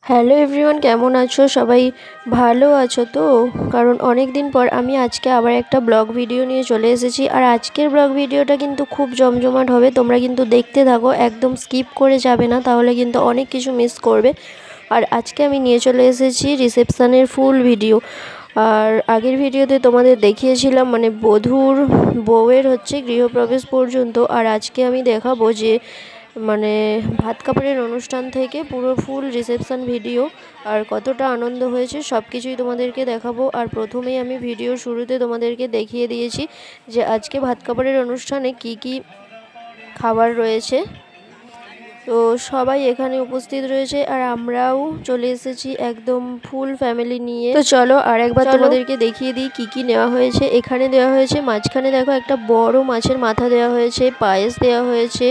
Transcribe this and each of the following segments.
Hello everyone, কেমন আছো সবাই? ভালো আছো তো? কারণ অনেক দিন পর আমি আজকে আবার একটা ব্লগ ভিডিও নিয়ে চলে এসেছি। আর আজকের ব্লগ ভিডিওটা কিন্তু খুব জমজমাট হবে, তোমরা কিন্তু দেখতে থাকো, একদম স্কিপ করে যাবে না, তাহলে কিন্তু অনেক কিছু মিস করবে। আর আজকে আমি নিয়ে চলে এসেছি রিসেপশানের ফুল ভিডিও। আর আগের ভিডিওতে তোমাদের দেখিয়েছিলাম মানে বধূর বউয়ের হচ্ছে গৃহপ্রবেশ পর্যন্ত। আর আজকে আমি দেখাবো যে মানে ভাত কাপড়ের অনুষ্ঠান থেকে পুরো ফুল রিসেপশন ভিডিও আর কতটা আনন্দ হয়েছে সব কিছুই তোমাদেরকে দেখাবো। আর প্রথমেই আমি ভিডিও শুরুতে তোমাদেরকে দেখিয়ে দিয়েছি যে আজকে ভাত কাপড়ের অনুষ্ঠানে কি কি খাবার রয়েছে। তো সবাই এখানে উপস্থিত রয়েছে আর আমরাও চলে এসেছি একদম ফুল ফ্যামিলি নিয়ে। তো চলো আর একবার তোমাদেরকে দেখিয়ে দিই কি কি নেওয়া হয়েছে। এখানে দেওয়া হয়েছে মাঝখানে দেখো একটা বড় মাছের মাথা দেওয়া হয়েছে, পায়েস দেওয়া হয়েছে,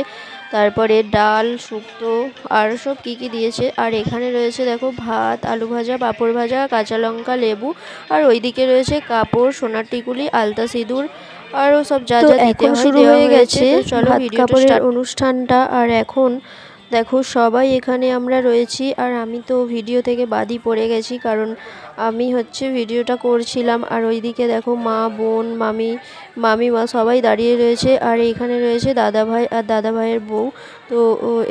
তারপরে ডাল, শুক্তো আর সব কী কী দিয়েছে। আর এখানে রয়েছে দেখো ভাত, আলু ভাজা, পাঁপড় ভাজা, কাঁচা লঙ্কা, লেবু। আর ওইদিকে রয়েছে কাপড়, সোনার টিকুলি, আলতা সিঁদুর আরও সব যা যা দিতে হয় শুরু হয়ে গেছে ভাত কাপড়ের অনুষ্ঠানটা। আর এখন দেখো সবাই এখানে আমরা রয়েছি আর আমি তো ভিডিও থেকে বাদই পড়ে গেছি, কারণ আমি হচ্ছে ভিডিওটা করছিলাম। আর ওইদিকে দেখো মা, বোন, মামিমা সবাই দাঁড়িয়ে রয়েছে। আর এখানে রয়েছে দাদা ভাই আর দাদা ভাইয়ের বউ। তো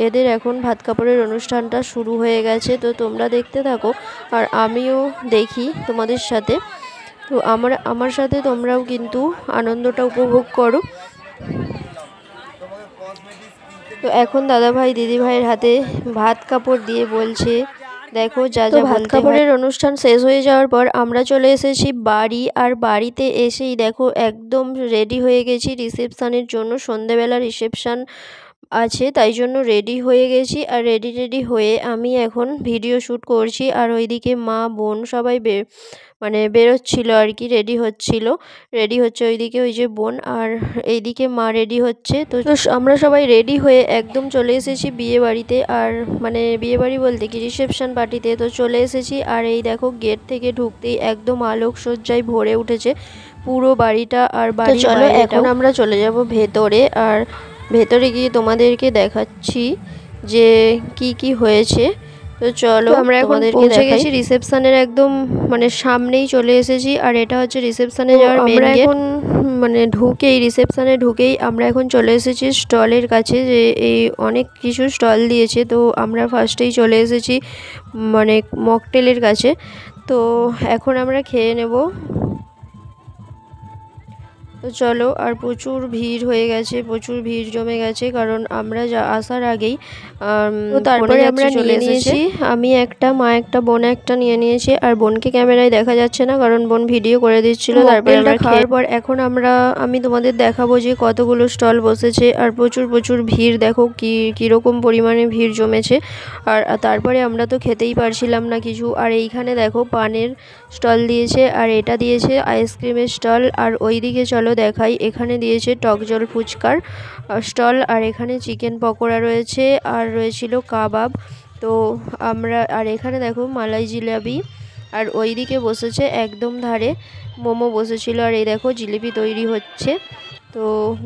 এদের এখন ভাত কাপড়ের অনুষ্ঠানটা শুরু হয়ে গেছে, তো তোমরা দেখতে থাকো আর আমিও দেখি তোমাদের সাথে। তো আমার সাথে তোমরাও কিন্তু আনন্দটা উপভোগ করো। তো এখন দাদা ভাই দিদি ভাইয়ের হাতে ভাত কাপড় দিয়ে বলছে দেখো যা যা ভাত কাপড়ের অনুষ্ঠান শেষ হয়ে যাওয়ার পর আমরা চলে এসেছি বাড়ি। আর বাড়িতে এসেই দেখো একদম রেডি হয়ে গেছি রিসেপশানের জন্য। সন্ধেবেলা রিসেপশান আছে তাই জন্য রেডি হয়ে গেছি। আর রেডি হয়ে আমি এখন ভিডিও শ্যুট করছি। আর ওইদিকে মা, বোন সবাই মানে বেরোচ্ছিল আর কি, রেডি হচ্ছে ওইদিকে ওই যে বোন, আর এইদিকে মা রেডি হচ্ছে। তো আমরা সবাই রেডি হয়ে একদম চলে এসেছি বিয়ে বাড়িতে। আর মানে বিয়ে বাড়ি বলতে কি রিসেপশন পার্টিতে তো চলে এসেছি। আর এই দেখো গেট থেকে ঢুকতেই একদম আলোকসজ্জায় ভরে উঠেছে পুরো বাড়িটা। আর বাড়ি চলো এখন আমরা চলে যাব ভেতরে। আর ভেতরে গিয়ে তোমাদেরকে দেখাচ্ছি যে কি কি হয়েছে। তো চলো আমরা এখন পৌঁছে গেছি রিসেপশনের একদম মানে সামনেই চলে এসেছি। আর এটা হচ্ছে রিসেপশনে যাওয়ার মেন গেট। এখন মানে রিসেপশনে ঢুকেই আমরা এখন চলে এসেছি স্টলের কাছে, যে এই অনেক কিছু স্টল দিয়েছে। তো আমরা ফার্স্টেই চলে এসেছি মানে মকটেলের কাছে। তো এখন আমরা খেয়ে নেব। তো চলো, আর প্রচুর ভিড় হয়ে গেছে, প্রচুর ভিড় জমে গেছে, কারণ আমরা আসার আগেই তো তারপরে আমরা নিয়ে নিয়েছি। আমি একটা, মা একটা, বোন একটা নিয়ে নিয়েছি। আর বোনকে ক্যামেরায় দেখা যাচ্ছে না কারণ বোন ভিডিও করে দিচ্ছিল। তারপরে আমরা খাওয়ার পর এখন আমি তোমাদের দেখাবো যে কতগুলো স্টল বসেছে। আর প্রচুর ভিড়, দেখো কীরকম পরিমাণে ভিড় জমেছে। আর তারপরে আমরা তো খেতেই পারছিলাম না কিছু। আর এইখানে দেখো পানের স্টল দিয়েছে, আর এটা দিয়েছে আইসক্রিমের স্টল। আর ওইদিকে চলো দেখাই, এখানে দিয়েছে টক জল ফুচকার স্টল। আর এখানে চিকেন পকোড়া রয়েছে আর রয়েছিল কাবাব। তো আর এখানে দেখো মালাই জিলাপি। আর ওইদিকে বসেছে একদম ধারে মোমো বসেছিল। আর এই দেখো জিলিপি তৈরি হচ্ছে, তো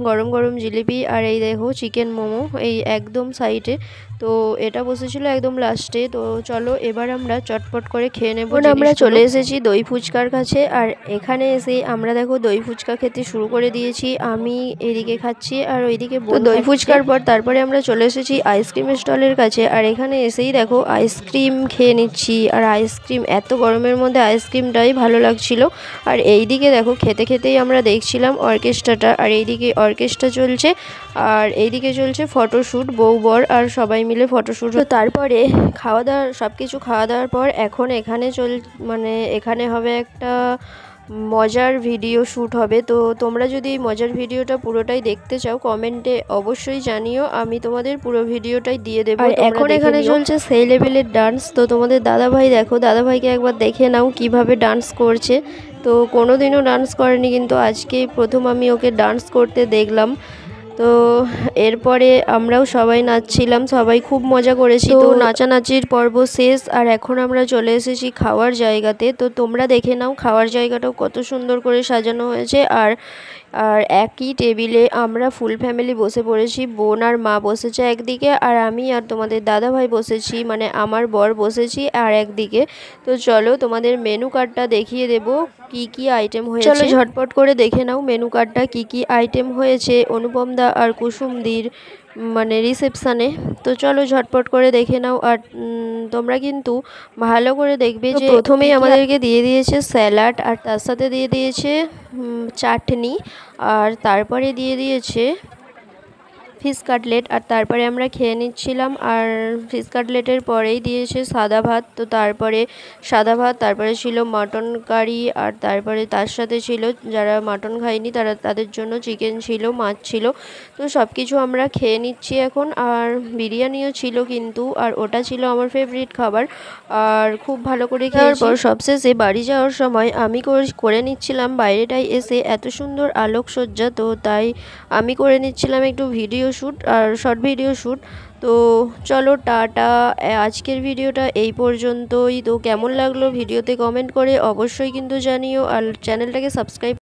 গরম গরম জিলিপি। আর এই দেখো চিকেন মোমো এই একদম সাইডে। তো এটা বসেছিল একদম লাস্টে। তো চলো এবার আমরা চটপট করে খেয়ে নেব। আমরা চলে এসেছি দই ফুচকার কাছে। আর এখানে এসে আমরা দেখো দই ফুচকা খেতে শুরু করে দিয়েছি। আমি এদিকে খাচ্ছি আর ওইদিকে দই ফুচকার পর তারপরে আমরা চলে এসেছি আইসক্রিমের স্টলের কাছে। আর এখানে এসেই দেখো আইসক্রিম খেয়ে নিচ্ছি। আর আইসক্রিম এত গরমের মধ্যে আইসক্রিমটাই ভালো লাগছিল। আর এইদিকে দেখো খেতেই আমরা দেখছিলাম অর্কেস্ট্রাটা। আর এইদিকে অর্কেস্ট্রা চলছে আর এইদিকে চলছে ফটোশ্যুট, বউ বর আর সবাই মিলে ফটোশ্যুট। তো তারপরে খাওয়া দাওয়ার পর এখন এখানে হবে একটা মজার ভিডিও শ্যুট হবে। তো তোমরা যদি মজার ভিডিওটা পুরোটাই দেখতে চাও কমেন্টে অবশ্যই জানিও, আমি তোমাদের পুরো ভিডিওটাই দিয়ে দেবো। আর এখন এখানে চলছে সেই লেভেলের ডান্স। তো তোমাদের দাদাভাই দেখো, দাদাভাইকে একবার দেখে নাও কিভাবে ডান্স করছে। তো কোনোদিনও ডান্স করেনি, কিন্তু আজকে প্রথম আমি ওকে ডান্স করতে দেখলাম। তো এরপরে আমরাও সবাই নাচছিলাম, সবাই খুব মজা করেছি। তো নাচানাচির পর্ব শেষ, আর এখন আমরা চলে এসেছি খাওয়ার জায়গাতে। তো তোমরা দেখে নাও খাওয়ার জায়গাটাও কত সুন্দর করে সাজানো হয়েছে। আর একই টেবিলে আমরা ফুল ফ্যামিলি বসে পড়েছি। বোন আর মা বসেছে একদিকে, আর আমি আর তোমাদের দাদা ভাই বসেছি, মানে আমার বর বসেছি আর একদিকে। তো চলো তোমাদের মেনু কার্ডটা দেখিয়ে দেব কি কি আইটেম হয়েছে। চলো ঝটপট করে দেখে নাও মেনু কার্ডটা কি কি আইটেম হয়েছে অনুপম দা আর কুসুমদির মানে রিসেপশানে। তো চলো ঝটপট করে দেখে নাও। আর তোমরা কিন্তু ভালো করে দেখবে যে প্রথমেই আমাদেরকে দিয়ে দিয়েছে স্যালাড, আর তার সাথে দিয়ে দিয়েছে চাটনি, আর তারপরে দিয়ে দিয়েছে ফিশ কাটলেট। আর তারপরে আমরা খেয়ে নিচ্ছিলাম, আর ফিশ কাটলেটের পরেই দিয়েছে সাদা ভাত। তো তারপরে সাদা ভাত, তারপরে ছিল মাটন কারি, আর তারপরে তার সাথে ছিল যারা মাটন খায়নি তাদের জন্য চিকেন ছিল, মাছ ছিল। তো সব কিছু আমরা খেয়ে নিচ্ছি এখন। আর বিরিয়ানিও ছিল কিন্তু, আর ওটা ছিল আমার ফেভারিট খাবার, আর খুব ভালো করে খাওয়ার পর সবশেষে বাড়ি যাওয়ার সময় আমি করে নিচ্ছিলাম বাইরেটায় এসে এত সুন্দর আলোকসজ্জা। তো তাই আমি করে নিচ্ছিলাম একটু ভিডিও শ্যুট আর শর্ট ভিডিও শ্যুট। তো চলো টাটা, আজকের ভিডিওটা এই পর্যন্তই। তো কেমন লাগলো ভিডিওতে কমেন্ট করে অবশ্যই কিন্তু জানিও, আর চ্যানেলটাকে সাবস্ক্রাইব